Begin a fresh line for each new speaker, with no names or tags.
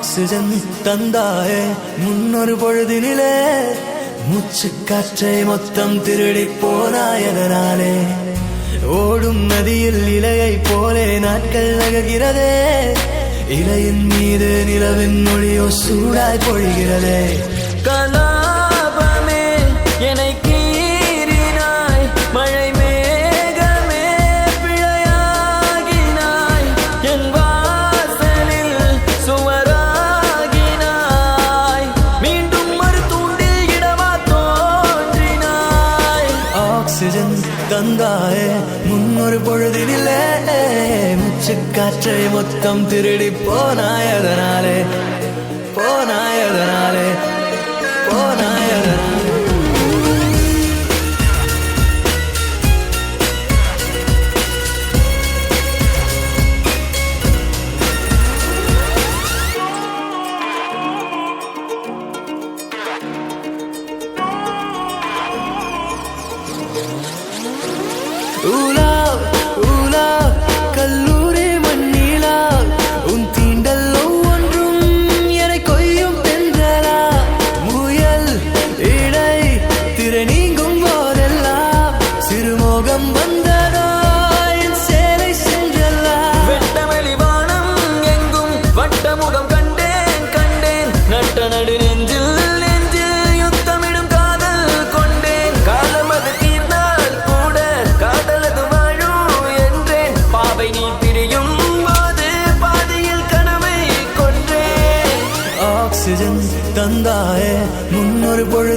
oxygen தந்தாயே முன்னொரு பொழுதினிலே மூச்சு காற்றை மொத்தம் திருடி போனாயதனாலே ஓடும் நதியில் இலையை போலே நாட்கள் நகர்கிறதே இலையின் மீது நிலவின் மொழியோ சூடாய் பொழிகிறதே
கலாபமே என்னை கீறினாய் மழை மேகமே பிழையாகினாய் என் வாசலில் சுவராகினாய் மீண்டும் மறு தூண்டில் இடமா தோன்றினாய்
ஆக்சிஜன் தந்தாயே முன்னொரு பொழுதினிலே மூச்சு காற்றை மொத்தம் திருடி போனாயதனாலே போனாயதனாலே போனாயதனாலே ஊலா ஊலா கல்லூரி மண்ணிலா உன் தீண்டல் ஒவ்வொன்றும் என கொய்யும் தென்றலா முயல் இடை திரை நீங்கும் போதெல்லாம் சிறுமோகம் வந்ததோ என் சேலை சென்றல்லா
வெட்டவெளி வானம் எங்கும் வட்டமுகம் கண்டேன் கண்டேன் நட்ட நடு நெஞ்சில் நெஞ்சில் யுத்தமிடும் காதல் கொண்டேன் காலம் அது தீர்ந்தால் கூட காதலது வாழும் என்றேன் பாவை நீ பிரியும் போது பாதியில் கனவை கொன்றேன்
ஆக்சிஜன் தந்தாயே முன்னொரு பொழுது